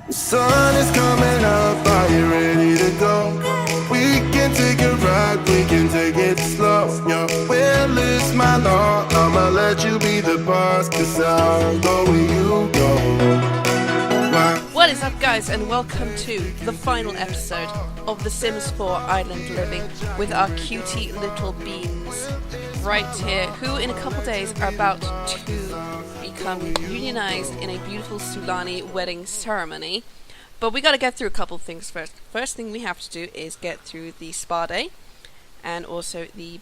The sun is coming up, are you ready to go? We can take a ride, we can take it slow. Yo, well, it's my law, I'ma let you be the boss, cause I'll go where you go. Why? What is up, guys, and welcome to the final episode of The Sims 4 Island Living with our cutie little beans right here, who in a couple days are about to become unionized in a beautiful Sulani wedding ceremony. But we gotta get through a couple of things first. First thing we have to do is get through the spa day and also the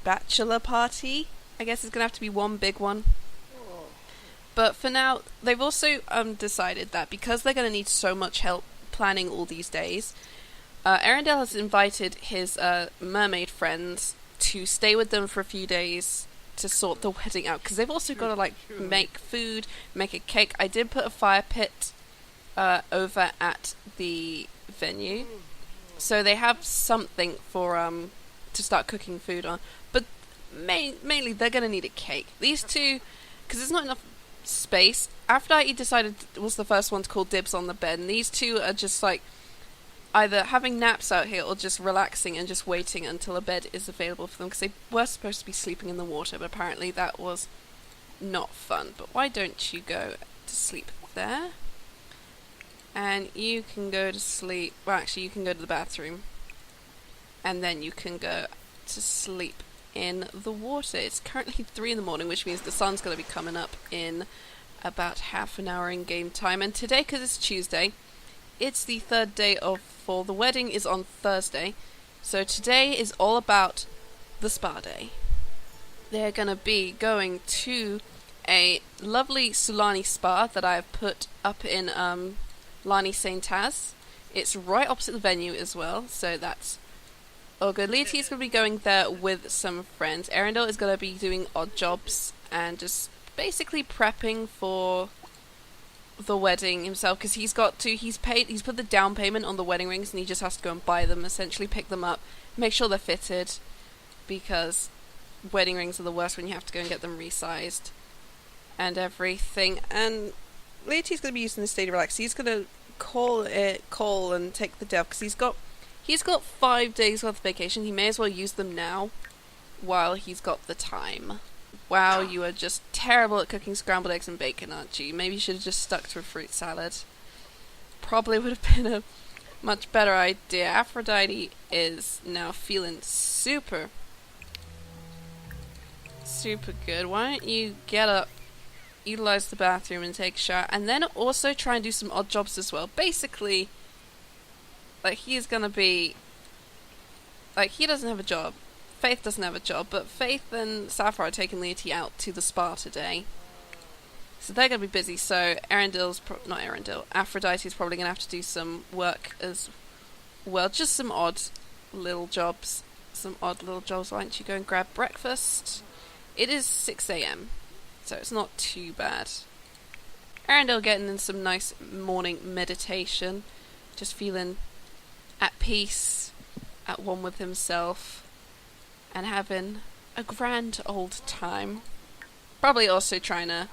bachelor party. I guess it's gonna have to be one big one. But for now, they've also decided that because they're going to need so much help planning all these days, Eärendil has invited his mermaid friends to stay with them for a few days to sort the wedding out. Because they've also got to make food, make a cake. I did put a fire pit over at the venue, so they have something for to start cooking food on. But mainly, they're going to need a cake. These two, because there's not enough space. Aphrodite decided was the first one to call dibs on the bed, and these two are just either having naps out here or just relaxing and just waiting until a bed is available for them, because they were supposed to be sleeping in the water, but apparently that was not fun. But why don't you go to sleep there, and you can go to sleep, well actually you can go to the bathroom and then you can go to sleep in the water. It's currently 3 in the morning, which means the sun's going to be coming up in about half an hour in game time. And today, because it's Tuesday, it's the third day of fall. The wedding is on Thursday, so today is all about the spa day. They're going to be going to a lovely Sulani spa that I've put up in Lani St. Taz. It's right opposite the venue as well, so that's all good. Leati is going to be going there with some friends. Eärendil is going to be doing odd jobs and just basically prepping for the wedding himself, because he's put the down payment on the wedding rings, and he just has to go and buy them, essentially pick them up, make sure they're fitted, because wedding rings are the worst when you have to go and get them resized and everything. And Leati's going to be using this day to relax. He's going to call and take the day off, because he's got 5 days worth of vacation. He may as well use them now while he's got the time. Wow, you are just terrible at cooking scrambled eggs and bacon, aren't you? Maybe you should have just stuck to a fruit salad. Probably would have been a much better idea. Aphrodite is now feeling super good. Why don't you get up, utilize the bathroom and take a shower, and then also try and do some odd jobs as well. Basically, he's gonna be he doesn't have a job, Faith doesn't have a job, but Faith and Sapphire are taking Leati out to the spa today, so they're gonna be busy. So Aphrodite is probably gonna have to do some work as well, just some odd little jobs. Why don't you go and grab breakfast? It is 6 a.m, so it's not too bad. Eärendil getting in some nice morning meditation, just feeling at peace, at one with himself, and having a grand old time. Probably also trying to,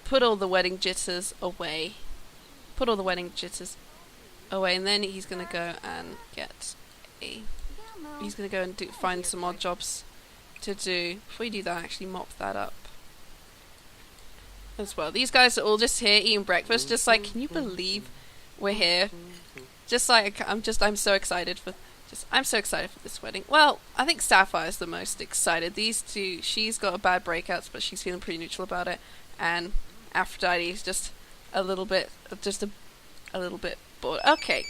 put all the wedding jitters away. And then he's going to go and find some odd jobs to do. Before you do that, actually mop that up as well. These guys are all just here eating breakfast, just can you believe we're here? I'm so excited for this wedding. Well, I think Sapphire's the most excited. These two, she's got a bad breakout, but she's feeling pretty neutral about it. And Aphrodite is just a little bit bored. Okay,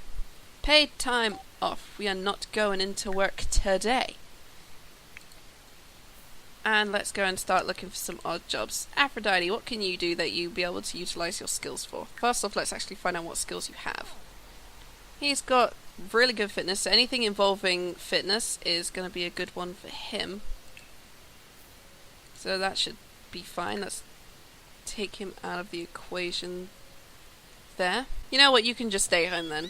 paid time off. We are not going into work today. And let's go and start looking for some odd jobs. Aphrodite, what can you do that you'll be able to utilize your skills for? First off, let's actually find out what skills you have. He's got really good fitness, so anything involving fitness is going to be a good one for him. So that should be fine. Let's take him out of the equation there. You know what, you can just stay home then.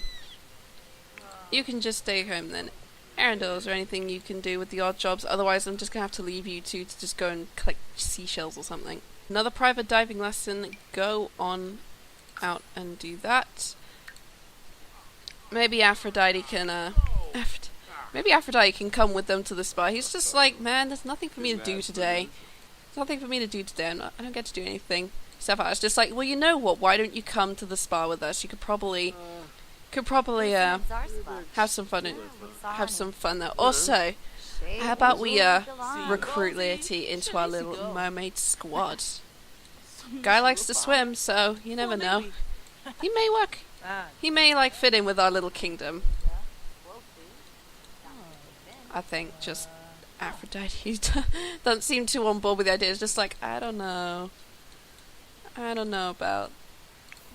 Eärendil, is there anything you can do with the odd jobs? Otherwise, I'm just going to have to leave you two to just go and collect seashells or something. Another private diving lesson. Go on out and do that. Maybe Aphrodite can, maybe Aphrodite can come with them to the spa. He's just like, man, there's nothing for me to do today. There's nothing for me to do today. I don't get to do anything. Sapphire's just like, well, you know what? Why don't you come to the spa with us? You could probably have some fun. Have some fun there. Also, how about we recruit Leati into our little mermaid squad? Guy likes to swim, so you never know. He may work. He may like fit in with our little kingdom. I think just Aphrodite doesn't seem too on board with the idea. It's just like, I don't know about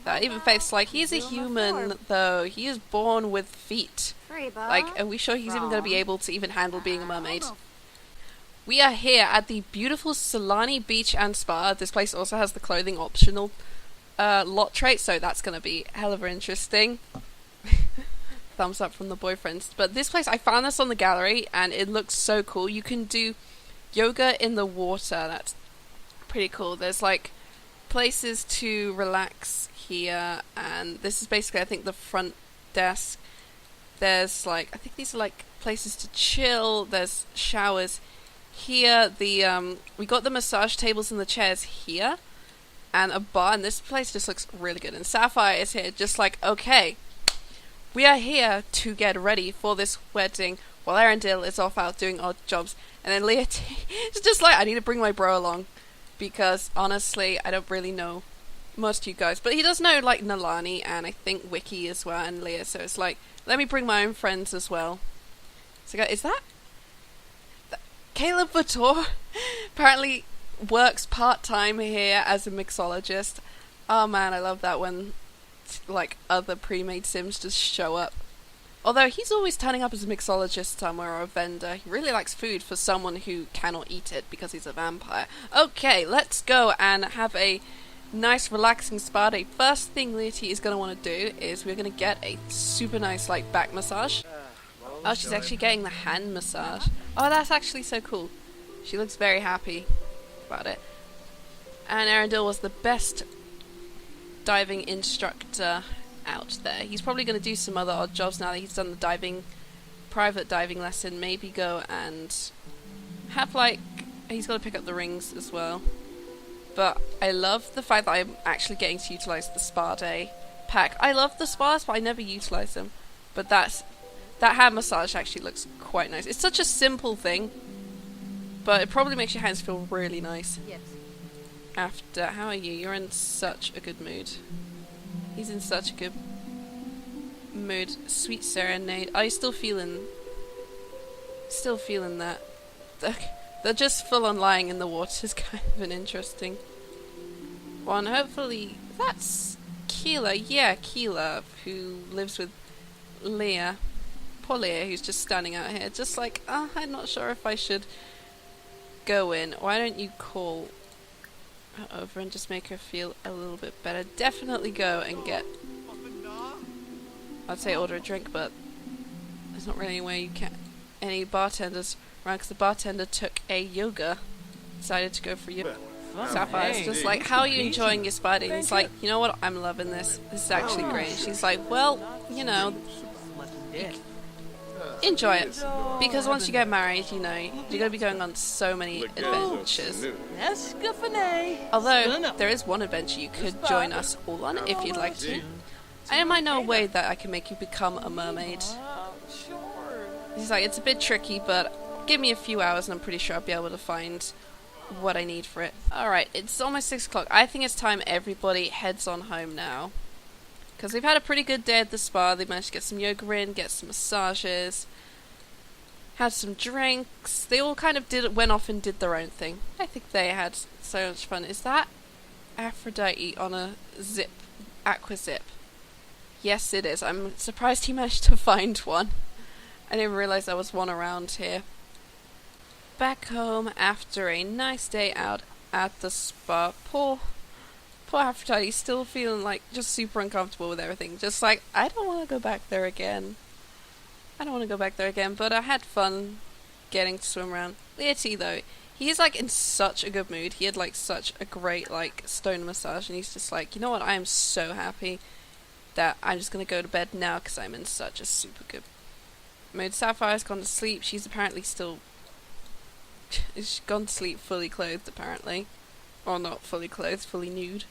that. Even Faith's like, he's a human though. He is born with feet. Like, are we sure he's even going to be able to even handle being a mermaid? We are here at the beautiful Sulani beach and spa. This place also has the clothing optional lot trait, so that's going to be hell of interesting. Thumbs up from the boyfriends. But this place, I found this on the gallery and it looks so cool. You can do yoga in the water. That's pretty cool. There's like places to relax here, and this is basically, I think, the front desk. There's like, I think these are like places to chill. There's showers here. We got the massage tables and the chairs here, and a bar, and this place just looks really good. And Sapphire is here just like, okay, we are here to get ready for this wedding while Eärendil is off out doing odd jobs. And then Leati is just like, I need to bring my bro along, because honestly I don't really know most of you guys, but he does know like Nalani and I think Wiki as well, and Leah, so it's like, let me bring my own friends as well. So is that Caleb Vitor apparently works part-time here as a mixologist. Oh man, I love that when like other pre-made sims just show up. Although he's always turning up as a mixologist somewhere or a vendor. He really likes food for someone who cannot eat it because he's a vampire. Okay, let's go and have a nice relaxing spa day. First thing Leati is going to want to do is we're going to get a super nice like back massage. Oh, she's actually getting the hand massage. Oh, that's actually so cool. She looks very happy about it. And Eärendil was the best diving instructor out there. He's probably going to do some other odd jobs now that he's done the private diving lesson. Maybe go and have like, he's got to pick up the rings as well. But I love the fact that I'm actually getting to utilize the spa day pack. I love the spas, but I never utilize them. But that hand massage actually looks quite nice. It's such a simple thing, but it probably makes your hands feel really nice. Yes. After, how are you? You're in such a good mood. He's in such a good mood. Sweet serenade. Are you still feeling that? They're just full on lying in the water is kind of an interesting one. Hopefully, that's Keela. Yeah, Keela, who lives with Leah. Poor Leah, who's just standing out here. Just like, I'm not sure if I should go in. Why don't you call her over and just make her feel a little bit better? Definitely go and get, I'd say order a drink, but there's not really any way you can. Any bartenders around, because the bartender took a yoga, decided to go for yoga. Sapphire's just like, how are you enjoying your spa day? And he's like, you know what, I'm loving this. This is actually great. And she's like, well, you know, enjoy it. Because once you get married, you know, you're going to be going on so many adventures. Although, there is one adventure you could join us all on if you'd like to. I might know a way that I can make you become a mermaid. He's like, it's a bit tricky, but give me a few hours and I'm pretty sure I'll be able to find what I need for it. Alright, it's almost 6 o'clock. I think it's time everybody heads on home now. Because they've had a pretty good day at the spa. They managed to get some yoga in, get some massages, had some drinks. They all kind of went off and did their own thing. I think they had so much fun. Is that Aphrodite on a aqua zip? Yes, it is. I'm surprised he managed to find one. I didn't realize there was one around here. Back home after a nice day out at the spa. Poor Aphrodite, still feeling like just super uncomfortable with everything. Just like, I don't want to go back there again. But I had fun getting to swim around. Leati, though, He's like in such a good mood. He had like such a great like stone massage, and he's just like, you know what? I am so happy that I'm just gonna go to bed now because I'm in such a super good mood. Sapphire's gone to sleep. She's apparently still. She's gone to sleep fully clothed, apparently, or not fully clothed, fully nude.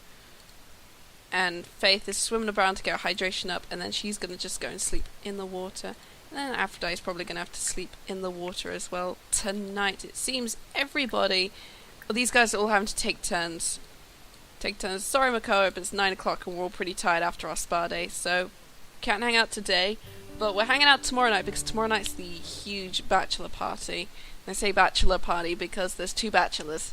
And Faith is swimming around to get her hydration up, and then she's gonna just go and sleep in the water. And then Aphrodite's probably gonna have to sleep in the water as well tonight. It seems everybody, well, these guys are all having to take turns. Sorry, Makoa, but it's 9 o'clock and we're all pretty tired after our spa day, so can't hang out today. But we're hanging out tomorrow night because tomorrow night's the huge bachelor party. And I say bachelor party because there's 2 bachelors.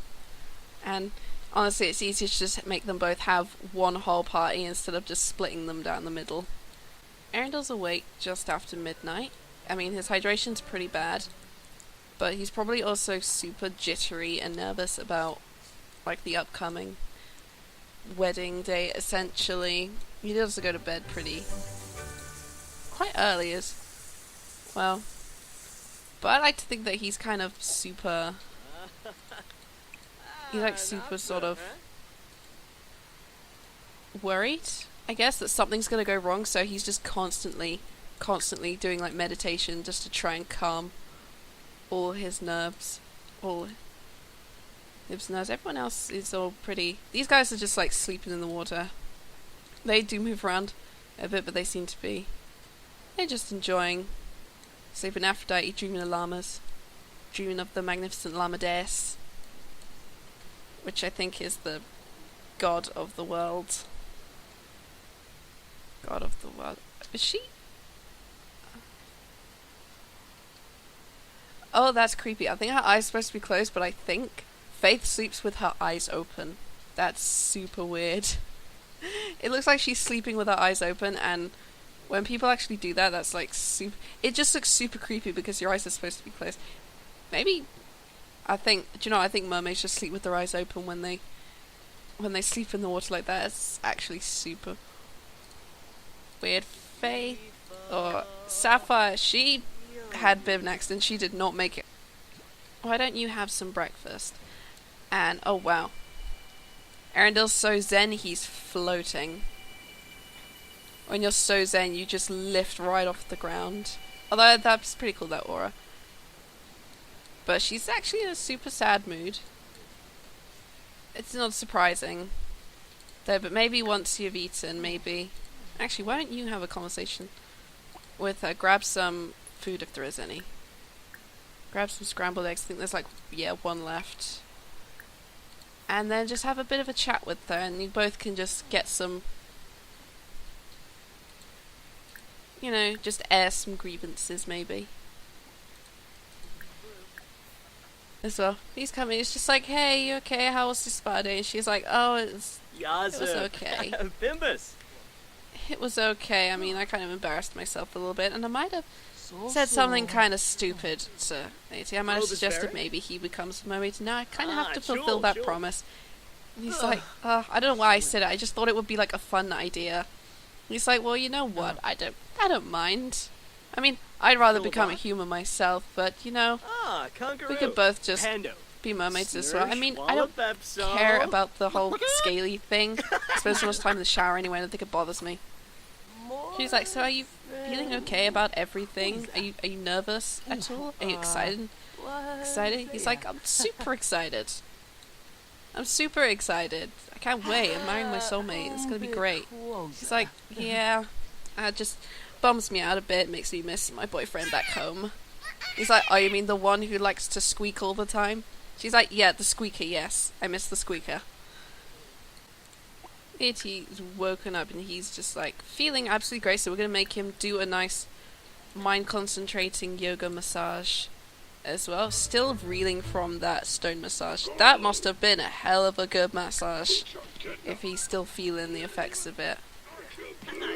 And honestly, it's easier to just make them both have one whole party instead of just splitting them down the middle. Eärendil's awake just after midnight. I mean, his hydration's pretty bad. But he's probably also super jittery and nervous about, like, the upcoming wedding day, essentially. He does go to bed quite early as well. But I like to think that he's kind of super... He's like super sort of worried, I guess, that something's going to go wrong, so he's just constantly doing like meditation just to try and calm all his nerves. Everyone else is all pretty... These guys are just like sleeping in the water. They do move around a bit, but they seem to be... They're just enjoying sleeping. Aphrodite, dreaming of llamas. Dreaming of the magnificent llama deess, which I think is the god of the world. God of the world. Is she? Oh, that's creepy. I think her eyes are supposed to be closed, but I think Faith sleeps with her eyes open. That's super weird. It looks like she's sleeping with her eyes open, and when people actually do that, that's like super... It just looks super creepy because your eyes are supposed to be closed. Maybe... I think mermaids just sleep with their eyes open when they sleep in the water like that. It's actually super weird. Faith or Sapphire, she had Bevan next and she did not make it. Why don't you have some breakfast? And oh wow, Eärendil's so zen he's floating. When you're so zen, you just lift right off the ground. Although that's pretty cool, that aura. But she's actually in a super sad mood. It's not surprising. Though, but maybe once you've eaten, maybe... Actually, why don't you have a conversation with her? Grab some food if there is any. Grab some scrambled eggs. I think there's like, yeah, 1 left. And then just have a bit of a chat with her, and you both can just get some... You know, just air some grievances, maybe. As well. He's coming, he's just like, hey, you okay? How was the spa day? And she's like, oh, it was okay. Bimbus. It was okay. I mean, I kind of embarrassed myself a little bit, and I might have said something kind of stupid to Leati. I might have suggested maybe he becomes a mermaid. Now I kind of have to fulfill that promise. And he's like, I don't know why I said it. I just thought it would be like a fun idea. And he's like, well, you know what? I don't mind. I mean, I'd rather become a human myself, but you know, we could both just be mermaids as well. I mean, I don't care about the whole scaly thing. I spend so much time in the shower anyway, I don't think it bothers me. She's like, so are you feeling okay about everything? Are you nervous at all? Are you excited? Excited? He's like, I'm super excited. I'm super excited. I can't wait. I'm marrying my soulmate. It's gonna be great. He's like, yeah, just bums me out a bit, makes me miss my boyfriend back home. He's like, oh, you mean the one who likes to squeak all the time? She's like, yeah, the squeaker, yes. I miss the squeaker. Leati's woken up and he's just like feeling absolutely great, so we're going to make him do a nice mind concentrating yoga massage as well. Still reeling from that stone massage. That must have been a hell of a good massage if he's still feeling the effects of it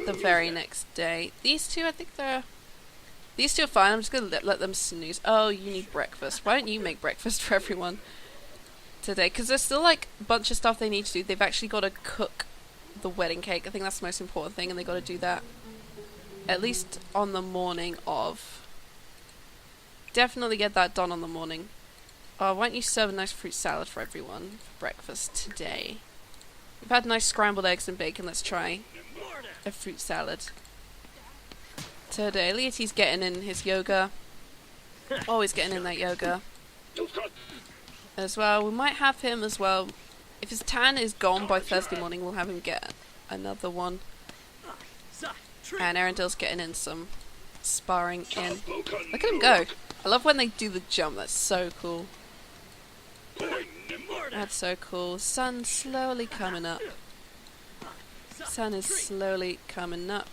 the very next day. These two, I think these two are fine. I'm just going to let them snooze. Oh, you need breakfast. Why don't you make breakfast for everyone today? Because there's still like a bunch of stuff they need to do. They've actually got to cook the wedding cake. I think that's the most important thing, and they got to do that at least on the morning of. Definitely get that done on the morning Oh, why don't you serve a nice fruit salad for everyone for breakfast today? We've had nice scrambled eggs and bacon. Let's try a fruit salad today. Leati's getting in his yoga. Always getting in that yoga. As well, we might have him as well. If his tan is gone by Thursday morning, we'll have him get another one. And Eärendil's getting in some sparring in. Look at him go. I love when they do the jump. That's so cool. That's so cool. Sun's slowly coming up. Sun is slowly coming up.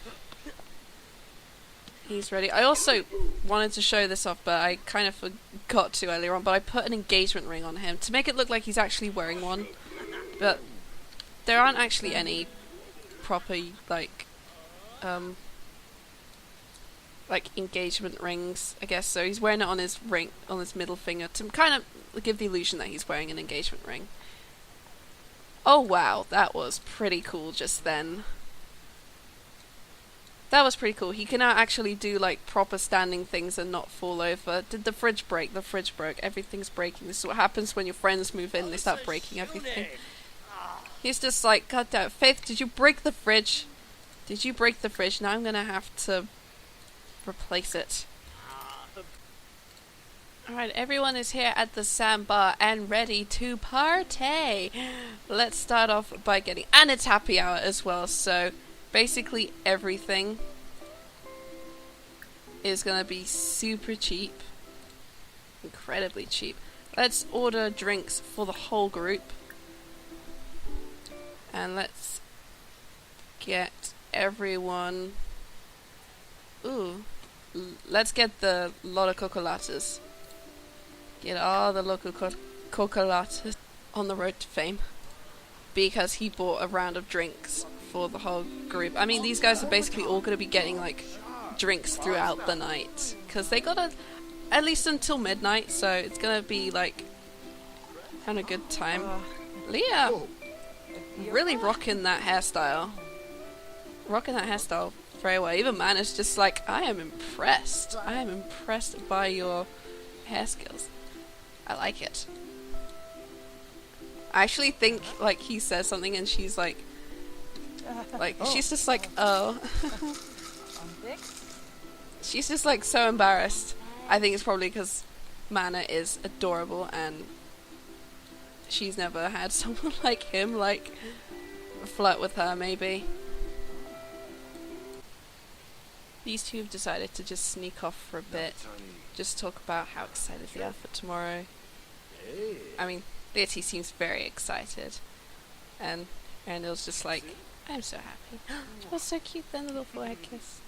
He's ready. I also wanted to show this off, but I kind of forgot to earlier on. But I put an engagement ring on him to make it look like he's actually wearing one. But there aren't actually any proper like engagement rings, I guess. So he's wearing it on his ring, on his middle finger, to kind of give the illusion that he's wearing an engagement ring. Oh wow, that was pretty cool just then. That was pretty cool. He can now actually do like proper standing things and not fall over. Did the fridge break? The fridge broke. Everything's breaking. This is what happens when your friends move in. They start breaking everything. He's just like, God damn, Faith, did you break the fridge? Did you break the fridge? Now I'm gonna have to replace it. Alright, everyone is here at the sandbar and ready to partay. Let's start off by getting... And it's happy hour as well, so basically everything is gonna be super cheap. Incredibly cheap. Let's order drinks for the whole group. And let's get everyone... Ooh. Let's get the Lola Cocolatas. Get all the local Cocolatas on the road to fame. Because he bought a round of drinks for the whole group. I mean, these guys are basically all going to be getting, like, drinks throughout the night. Because they got at least until midnight, so it's going to be, like, having a good time. Leah! Really rocking that hairstyle. Rocking that hairstyle very well. Even man is just like, I am impressed. I am impressed by your hair skills. I like it. I actually think like he says something and she's like she's just like, oh. She's just like so embarrassed. I think it's probably because Mana is adorable and she's never had someone like him like flirt with her maybe. These two have decided to just sneak off for a bit. Just talk about how excited they are for tomorrow. I mean, Leati seems very excited. And Eärendil's just like, I'm so happy. Oh, so cute, then a little forehead kiss.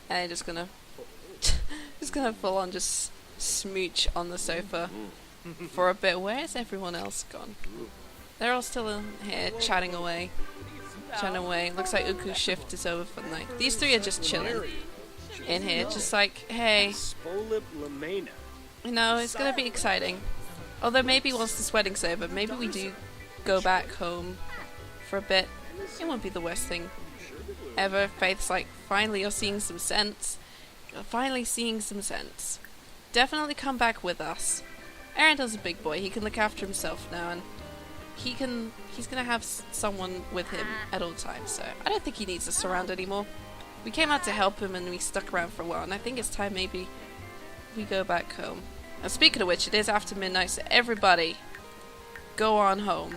And they're just gonna full on just smooch on the sofa for a bit. Where is everyone else gone? They're all still in here chatting away. Looks like Uku's shift is over for the night. These three are just chilling in here, just like, hey, you know, it's gonna be exciting. Although maybe once this wedding's over, maybe we do go back home for a bit. It won't be the worst thing ever. Faith's like, finally you're seeing some sense. You're finally seeing some sense. Definitely come back with us. Eärendil's a big boy. He can look after himself now, and he's gonna have someone with him at all times, so I don't think he needs us around anymore. We came out to help him and we stuck around for a while, and I think it's time maybe we go back home. And speaking of which, it is after midnight, so everybody go on home.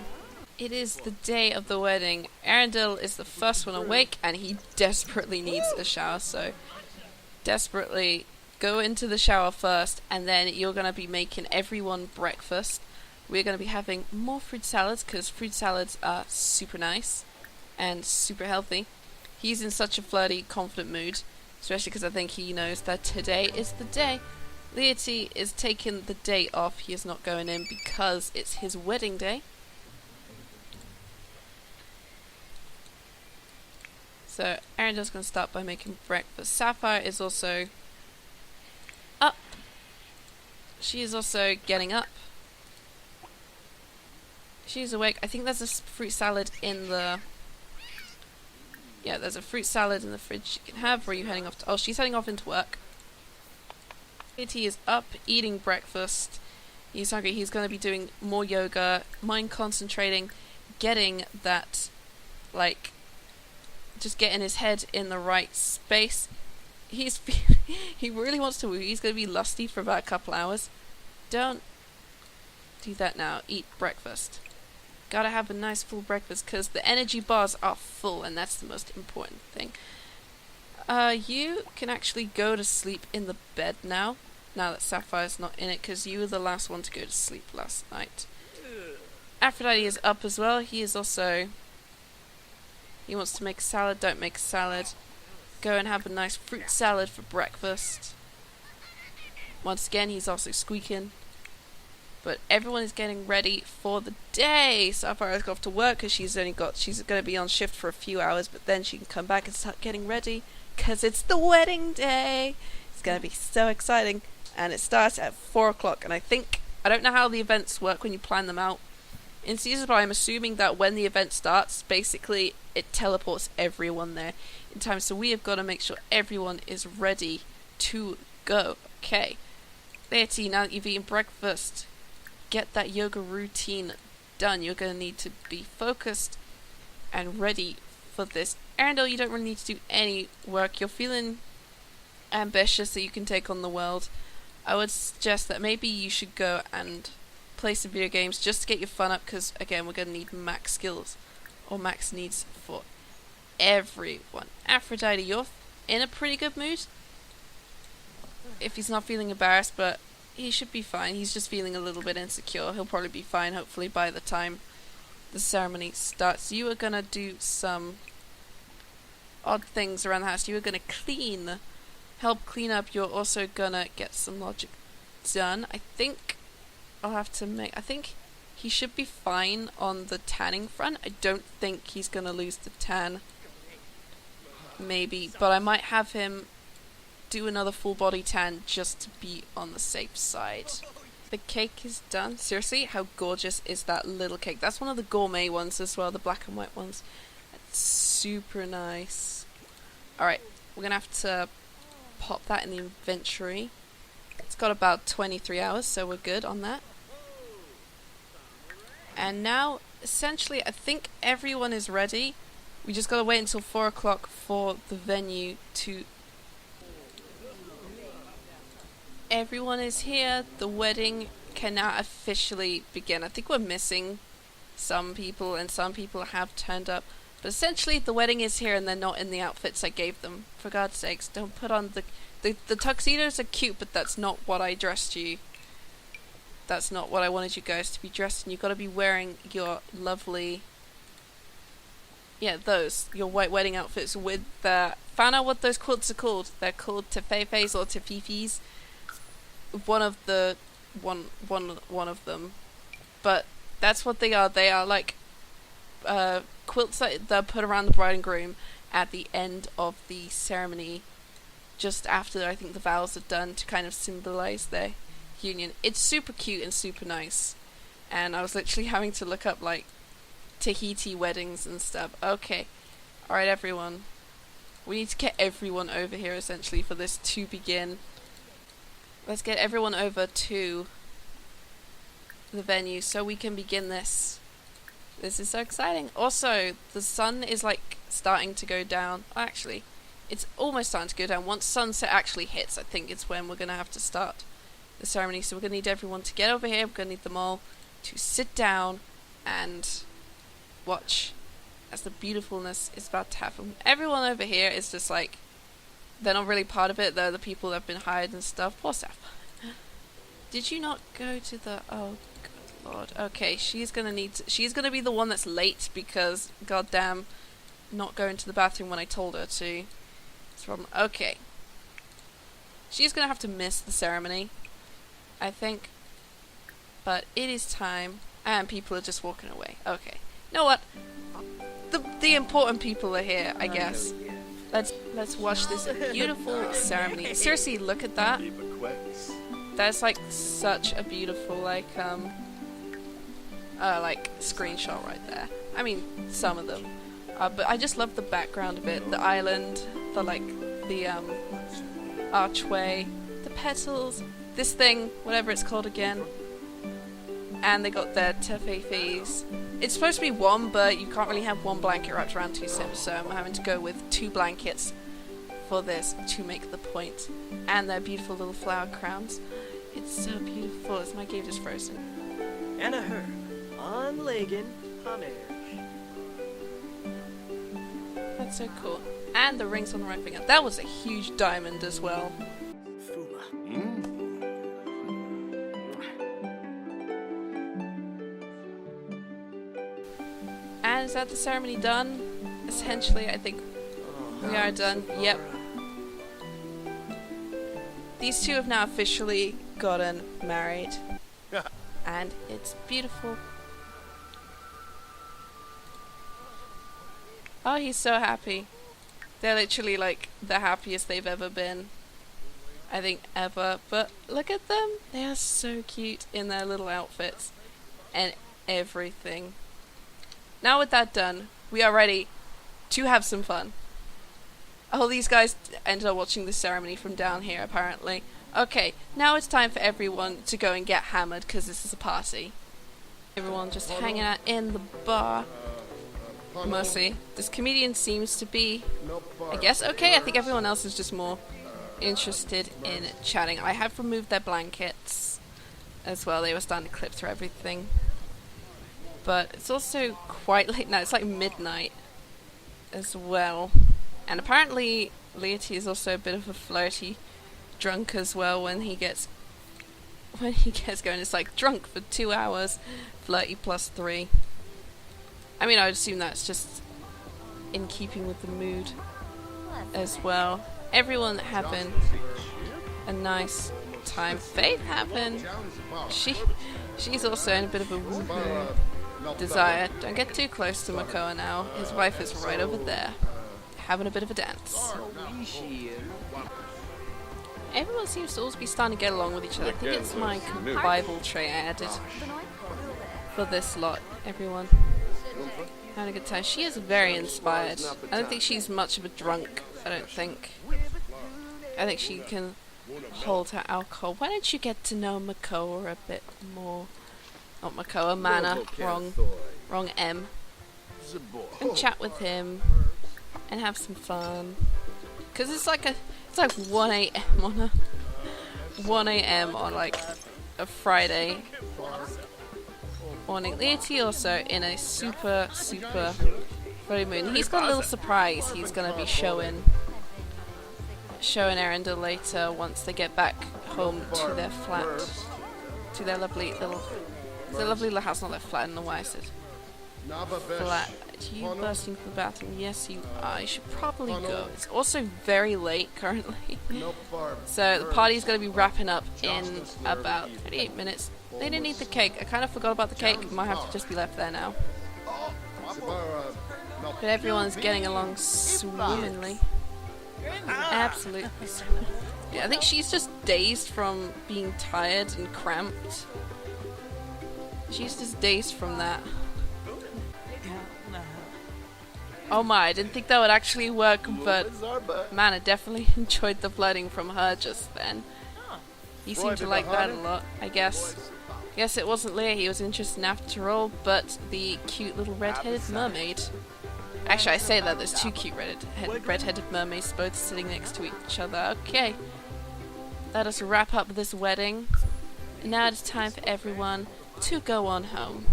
It is the day of the wedding. Eärendil is the first one awake and he desperately needs a shower, so desperately go into the shower first, and then you're gonna be making everyone breakfast. We're going to be having more fruit salads because fruit salads are super nice and super healthy. He's in such a flirty, confident mood, especially because I think he knows that today is the day. Leati is taking the day off. He is not going in because it's his wedding day. So Eärendil's going to start by making breakfast. Sapphire is also up. She is also getting up. She's awake. I think there's a fruit salad in the... Yeah, there's a fruit salad in the fridge you can have. Where are you heading off to? Oh, she's heading off into work. He is up eating breakfast. He's hungry. He's going to be doing more yoga, mind concentrating, getting that, like, just getting his head in the right space. He really wants to woo. He's going to be lusty for about a couple hours. Don't do that now. Eat breakfast. Gotta have a nice full breakfast because the energy bars are full, and that's the most important thing. You can actually go to sleep in the bed now that Sapphire's not in it, because you were the last one to go to sleep last night. Aphrodite is up as well. He wants to make a salad. Don't make a salad. Go and have a nice fruit salad for breakfast. Once again, he's also squeaking. But everyone is getting ready for the day. Sapphire's got off to work because she's going to be on shift for a few hours, but then she can come back and start getting ready because it's the wedding day. It's going to be so exciting. And it starts at 4 o'clock. And I don't know how the events work when you plan them out in season, but I'm assuming that when the event starts, basically it teleports everyone there in time. So we have got to make sure everyone is ready to go. Okay. Leati, now that you've eaten breakfast, get that yoga routine done. You're going to need to be focused and ready for this. Eärendil, you don't really need to do any work. You're feeling ambitious that you can take on the world. I would suggest that maybe you should go and play some video games just to get your fun up, because again, we're going to need max skills or max needs for everyone. Aphrodite, you're in a pretty good mood. If he's not feeling embarrassed, but he should be fine. He's just feeling a little bit insecure. He'll probably be fine, hopefully, by the time the ceremony starts. You are going to do some odd things around the house. You are going to help clean up. You're also going to get some logic done. I think he should be fine on the tanning front. I don't think he's going to lose the tan. Maybe, but I might have him do another full body tan just to be on the safe side. The cake is done. Seriously, how gorgeous is that little cake? That's one of the gourmet ones as well, the black and white ones. It's super nice. Alright, we're gonna have to pop that in the inventory. It's got about 23 hours, so we're good on that. And now, essentially, I think everyone is ready. We just gotta wait until 4 o'clock for the venue to... Everyone is here. The wedding can now officially begin. I think we're missing some people, and some people have turned up. But essentially, the wedding is here, and they're not in the outfits I gave them. For God's sakes, don't put on the tuxedos are cute, but that's not what I dressed you. That's not what I wanted you guys to be dressed in. You've got to be wearing your lovely... Yeah, your white wedding outfits with the... Found out what those quilts are called. They're called tefefes or tefifis. One of them. But that's what they are. They are like quilts that they're put around the bride and groom at the end of the ceremony, just after I think the vows are done, to kind of symbolize their union. It's super cute and super nice, and I was literally having to look up like Tahiti weddings and stuff. Okay, alright everyone, we need to get everyone over here essentially for this to begin. Let's get everyone over to the venue so we can begin this. This is so exciting. Also, the sun is like starting to go down. Actually, it's almost starting to go down. Once sunset actually hits, I think it's when we're going to have to start the ceremony. So we're going to need everyone to get over here. We're going to need them all to sit down and watch as the beautifulness is about to happen. Everyone over here is just like, they're not really part of it. They're the people that have been hired and stuff. Poor Sapphire. Did you not go to the... Oh, good lord. Okay, she's gonna be the one that's late because, goddamn, not going to the bathroom when I told her to. It's a problem. Okay. She's gonna have to miss the ceremony, I think. But it is time, and people are just walking away. Okay. You know what? The important people are here, I guess. Let's watch this beautiful ceremony. Seriously, look at that. That's like such a beautiful like screenshot right there. I mean, some of them. But I just love the background of it. The island, the archway, the petals, this thing, whatever it's called again. And they got their tefefes. It's supposed to be one, but you can't really have one blanket wrapped around two Sims, so I'm having to go with two blankets for this to make the point. And their beautiful little flower crowns. It's so beautiful. It's my game just frozen. And a her, unlegen, hamer. That's so cool. And the rings on the right finger. That was a huge diamond as well. And is that the ceremony done? Essentially, I think we are done. Yep. These two have now officially gotten married. And it's beautiful. Oh, he's so happy. They're literally like the happiest they've ever been. I think ever. But look at them. They are so cute in their little outfits. And everything. Now with that done, we are ready to have some fun. Oh, these guys ended up watching the ceremony from down here, apparently. Okay, now it's time for everyone to go and get hammered, because this is a party. Everyone just hanging out in the bar. Mostly. This comedian seems to be, I guess, okay. I think everyone else is just more interested in chatting. I have removed their blankets as well. They were starting to clip through everything. But it's also quite late now. It's like midnight as well. And apparently Leati is also a bit of a flirty drunk as well when he gets going. It's like drunk for 2 hours, flirty +3. I mean, I would assume that's just in keeping with the mood as well. Everyone having a nice time. Faith having... She's also in a bit of a woohoo desire. Don't get too close to Makoa now. His wife is right over there, having a bit of a dance. Everyone seems to also be starting to get along with each other. I think it's my Bible tray I added for this lot. Everyone having a good time. She is very inspired. I don't think she's much of a drunk. I don't think. I think she can hold her alcohol. Why don't you get to know Makoa a bit more? Not Makoa, Mana. Wrong M. And chat with him and have some fun. Cause it's like 1 a.m. on a 1 a.m. on like a Friday morning. Leati also in a super bloody mood. He's got a little surprise he's gonna be showing Eärendil later once they get back home to their flat, to their lovely little house. Not their flat. I don't know why I said flat. Are you bursting from the bathroom? Yes, you are. You should probably go. It's also very late currently. So the party's going to be wrapping up in about 38 minutes. They didn't eat the cake. I kind of forgot about the cake. Might have to just be left there now. But everyone's getting along swimmingly. Absolutely. Yeah, I think she's just dazed from being tired and cramped. She's just dazed from that. Oh my, I didn't think that would actually work, but man, I definitely enjoyed the flirting from her just then. He seemed to like that a lot, I guess. Guess it wasn't Leia he was interested in after all, but the cute little red-headed mermaid. Actually, I say that, there's two cute red-headed mermaids both sitting next to each other. Okay, let us wrap up this wedding. And now it's time for everyone to go on home.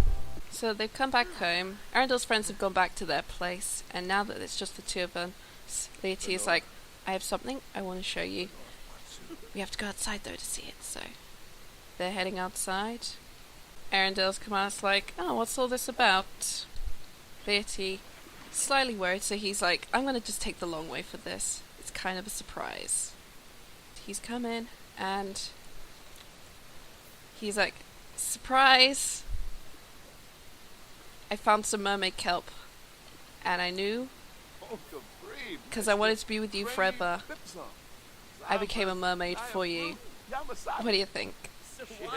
So they've come back home. Eärendil's friends have gone back to their place, and now that it's just the two of them, Leati is like, I have something I want to show you. We have to go outside though to see it, so they're heading outside. Eärendil's come out, it's like, oh, what's all this about? Leati, slightly worried, so he's like, I'm going to just take the long way for this. It's kind of a surprise. He's come in, and he's like, surprise! I found some mermaid kelp, and I knew, because I wanted to be with you forever, I became a mermaid for you. What do you think?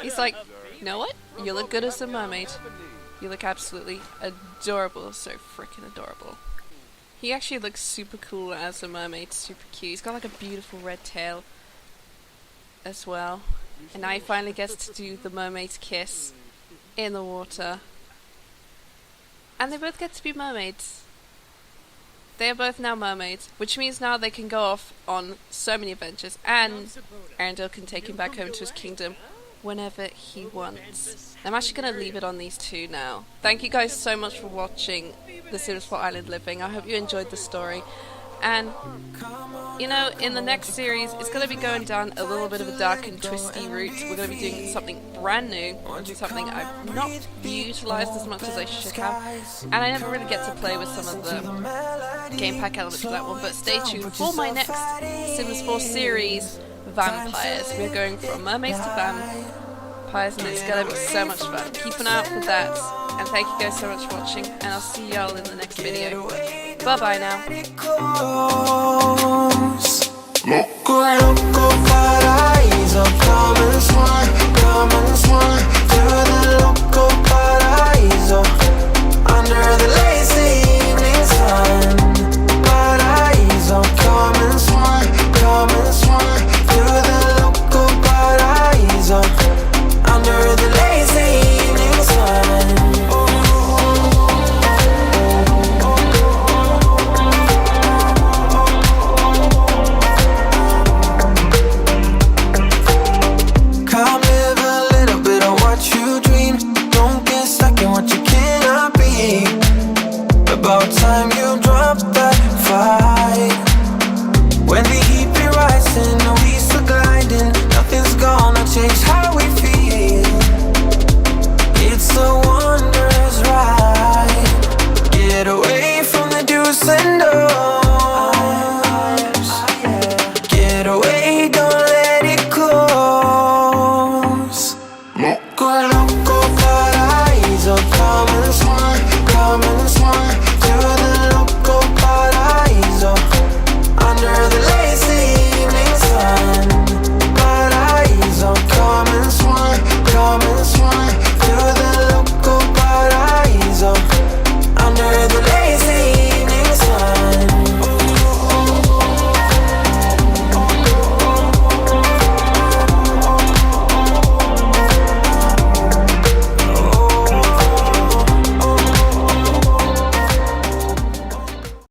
He's like, you know what? You look good as a mermaid. You look absolutely adorable, so freaking adorable. He actually looks super cool as a mermaid, super cute. He's got like a beautiful red tail as well. And now he finally gets to do the mermaid kiss in the water. And they both get to be mermaids. They are both now mermaids, which means now they can go off on so many adventures, and Eärendil can take him back home to his kingdom whenever he wants. I'm actually going to leave it on these two now. Thank you guys so much for watching The Sims 4 Island Living. I hope you enjoyed the story. And, you know, in the next series, it's going to be going down a little bit of a dark and twisty route. We're going to be doing something brand new, something I've not utilised as much as I should have. And I never really get to play with some of the game pack elements for that one. But stay tuned for my next Sims 4 series, Vampires. We're going from mermaids to vampires, and it's going to be so much fun. Keep an eye out for that. And thank you guys so much for watching, and I'll see y'all in the next video. Bye bye now. Loco, loco, paraíso, come